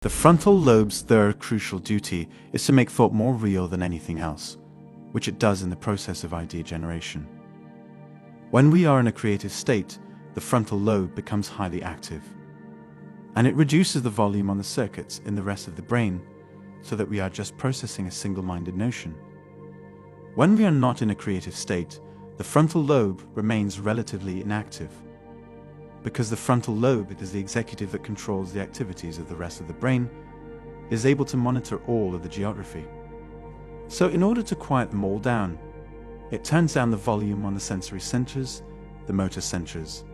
The frontal lobe's third crucial duty is to make thought more real than anything else, which it does in the process of idea generation. When we are in a creative state, the frontal lobe becomes highly active, and it reduces the volume on the circuits in the rest of the brain so that we are just processing a single-minded notion. When we are not in a creative state, the frontal lobe remains relatively inactive, because the frontal lobe is the executive that controls the activities of the rest of the brain, is able to monitor all of the geography. So in order to quiet them all down, it turns down the volume on the sensory centers, the motor centers,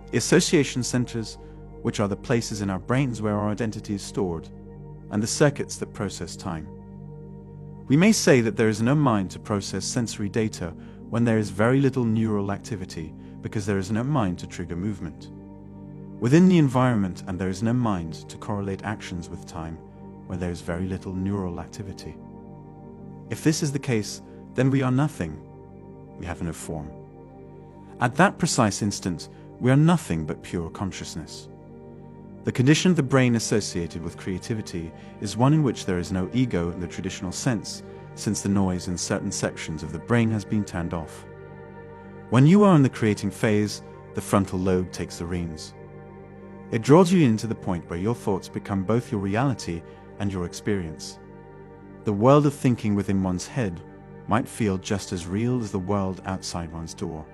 the association centers, which are the places in our brains where our identity is stored, and the circuits that process time. We may say that there is no mind to process sensory data when there is very little neural activity, because there is no mind to trigger movement within the environment, and there is no mind to correlate actions with time when there is very little neural activity. If this is the case, then we are nothing. We have no form. At that precise instant, we are nothing but pure consciousness. The condition of the brain associated with creativity is one in which there is no ego in the traditional sense, since the noise in certain sections of the brain has been turned off. When you are in the creating phase, the frontal lobe takes the reins. It draws you into the point where your thoughts become both your reality and your experience. The world of thinking within one's head might feel just as real as the world outside one's door.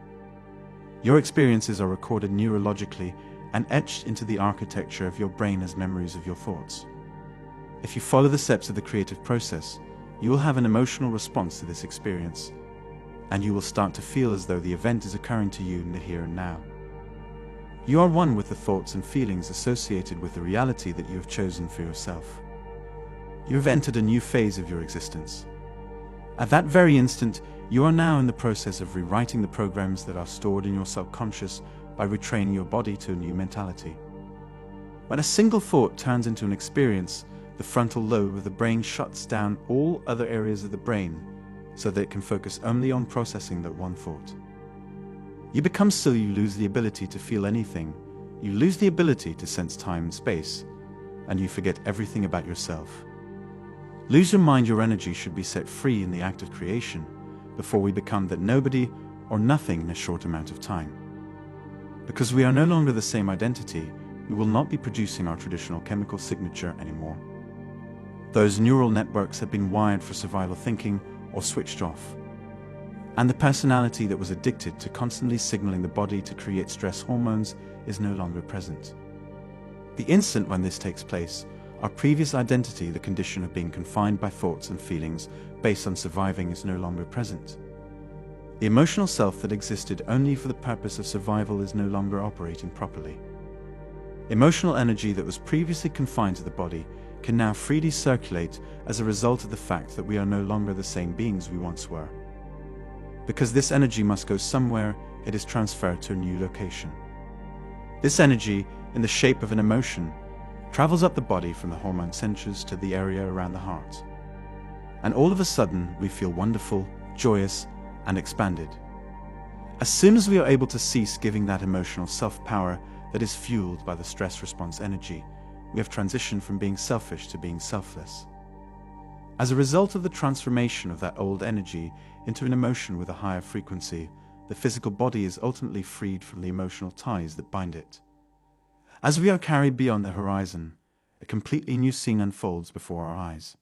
Your experiences are recorded neurologically and etched into the architecture of your brain as memories of your thoughts. If you follow the steps of the creative process, you will have an emotional response to this experience, and you will start to feel as though the event is occurring to you in the here and now. You are one with the thoughts and feelings associated with the reality that you have chosen for yourself. You have entered a new phase of your existence. At that very instant, you are now in the process of rewriting the programs that are stored in your subconscious by retraining your body to a new mentality. When a single thought turns into an experience, the frontal lobe of the brain shuts down all other areas of the brain so that it can focus only on processing that one thought. You become still, you lose the ability to feel anything, you lose the ability to sense time and space, and you forget everything about yourself. Lose your mind, your energy should be set free in the act of creation before we become that nobody or nothing in a short amount of time. Because we are no longer the same identity, we will not be producing our traditional chemical signature anymore. Those neural networks have been wired for survival thinking or switched off. And the personality that was addicted to constantly signaling the body to create stress hormones is no longer present. The instant when this takes place, our previous identity, the condition of being confined by thoughts and feelings based on surviving, is no longer present. The emotional self that existed only for the purpose of survival is no longer operating properly. Emotional energy that was previously confined to the body can now freely circulate as a result of the fact that we are no longer the same beings we once were. Because this energy must go somewhere, it is transferred to a new location. This energy, in the shape of an emotion, travels up the body from the hormone centers to the area around the heart. And all of a sudden, we feel wonderful, joyous, and expanded. As soon as we are able to cease giving that emotional self-power that is fueled by the stress response energy, we have transitioned from being selfish to being selfless. As a result of the transformation of that old energy into an emotion with a higher frequency, the physical body is ultimately freed from the emotional ties that bind it. As we are carried beyond the horizon, a completely new scene unfolds before our eyes.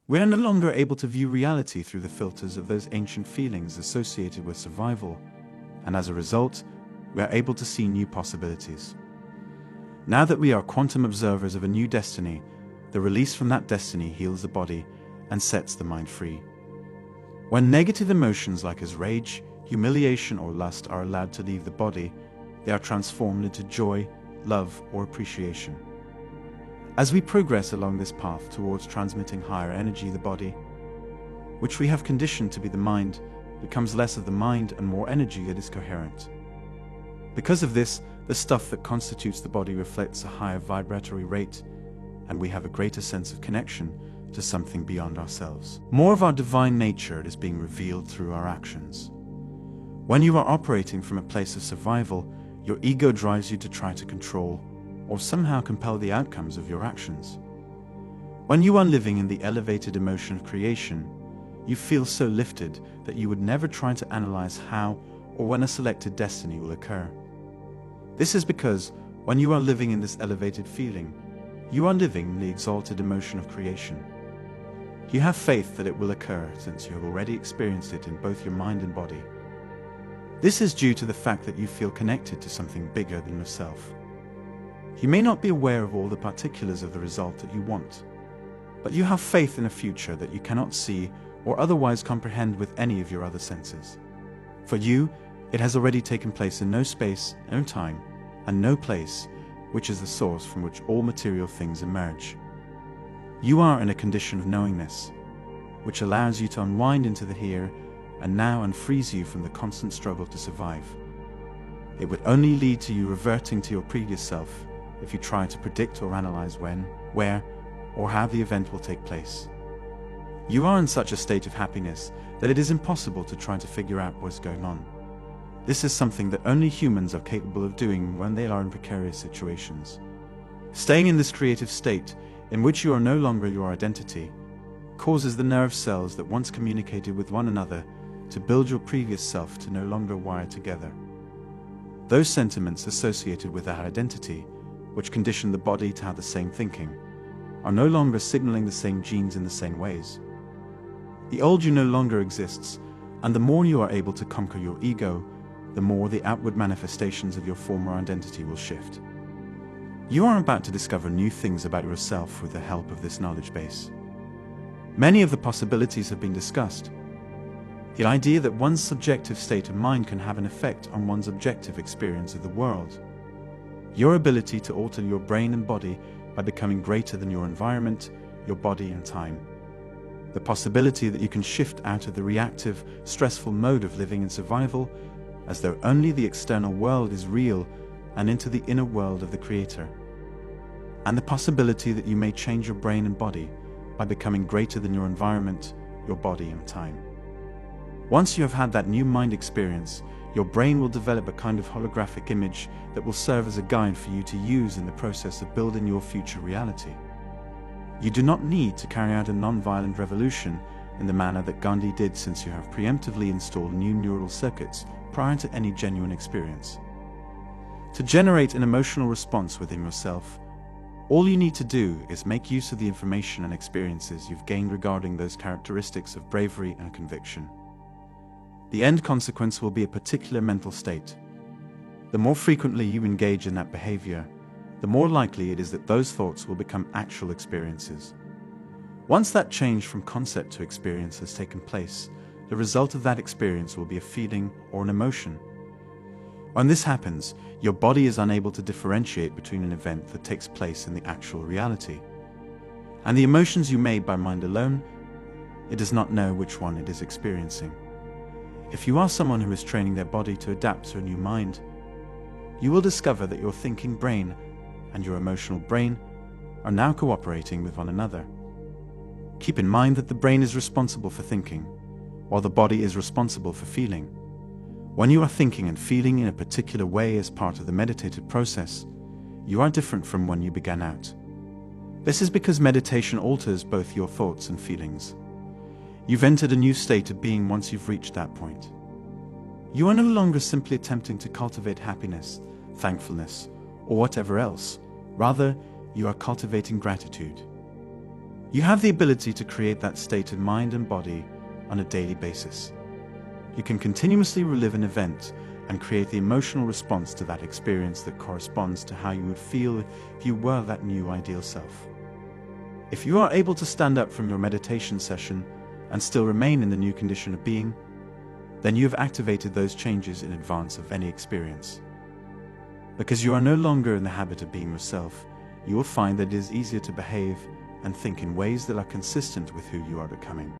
We are no longer able to view reality through the filters of those ancient feelings associated with survival, and as a result, we are able to see new possibilities. Now that we are quantum observers of a new destiny, the release from that destiny heals the body and sets the mind free. When negative emotions like as rage, humiliation, or lust are allowed to leave the body, they are transformed into joy, love, or appreciation. As we progress along this path towards transmitting higher energy, the body, which we have conditioned to be the mind, becomes less of the mind and more energy that is coherent. Because of this, the stuff that constitutes the body reflects a higher vibratory rate, and we have a greater sense of connection to something beyond ourselves. More of our divine nature is being revealed through our actions. When you are operating from a place of survival, your ego drives you to try to control, or somehow compel the outcomes of your actions. When you are living in the elevated emotion of creation, you feel so lifted that you would never try to analyze how or when a selected destiny will occur. This is because when you are living in this elevated feeling, you are living in the exalted emotion of creation. You have faith that it will occur since you have already experienced it in both your mind and body. This is due to the fact that you feel connected to something bigger than yourself. You may not be aware of all the particulars of the result that you want, but you have faith in a future that you cannot see or otherwise comprehend with any of your other senses. For you, it has already taken place in no space, no time, and no place, which is the source from which all material things emerge. You are in a condition of knowingness, which allows you to unwind into the here and now and frees you from the constant struggle to survive. It would only lead to you reverting to your previous self if you try to predict or analyze when, where, or how the event will take place. You are in such a state of happiness that it is impossible to try to figure out what's going on. This is something that only humans are capable of doing when they are in precarious situations. Staying in this creative state, in which you are no longer your identity, causes the nerve cells that once communicated with one another to build your previous self to no longer wire together. Those sentiments associated with that identity, which condition the body to have the same thinking, are no longer signaling the same genes in the same ways. The old you no longer exists, and the more you are able to conquer your ego, the more the outward manifestations of your former identity will shift. You are about to discover new things about yourself with the help of this knowledge base. Many of the possibilities have been discussed. The idea that one's subjective state of mind can have an effect on one's objective experience of the world. Your ability to alter your brain and body by becoming greater than your environment, your body and time. The possibility that you can shift out of the reactive, stressful mode of living in survival, as though only the external world is real, and into the inner world of the Creator. And the possibility that you may change your brain and body by becoming greater than your environment, your body and time. Once you have had that new mind experience, your brain will develop a kind of holographic image that will serve as a guide for you to use in the process of building your future reality. You do not need to carry out a non-violent revolution in the manner that Gandhi did, since you have preemptively installed new neural circuits prior to any genuine experience. To generate an emotional response within yourself, all you need to do is make use of the information and experiences you've gained regarding those characteristics of bravery and conviction. The end consequence will be a particular mental state. The more frequently you engage in that behavior, the more likely it is that those thoughts will become actual experiences. Once that change from concept to experience has taken place, the result of that experience will be a feeling or an emotion. When this happens, your body is unable to differentiate between an event that takes place in the actual reality and the emotions you made by mind alone. It does not know which one it is experiencing. If you are someone who is training their body to adapt to a new mind, you will discover that your thinking brain and your emotional brain are now cooperating with one another. Keep in mind that the brain is responsible for thinking, while the body is responsible for feeling. When you are thinking and feeling in a particular way as part of the meditative process, you are different from when you began out. This is because meditation alters both your thoughts and feelings. You've entered a new state of being once you've reached that point. You are no longer simply attempting to cultivate happiness, thankfulness, or whatever else. Rather, you are cultivating gratitude. You have the ability to create that state of mind and body on a daily basis. You can continuously relive an event and create the emotional response to that experience that corresponds to how you would feel if you were that new ideal self. If you are able to stand up from your meditation session and still remain in the new condition of being, then you have activated those changes in advance of any experience. Because you are no longer in the habit of being yourself, you will find that it is easier to behave and think in ways that are consistent with who you are becoming.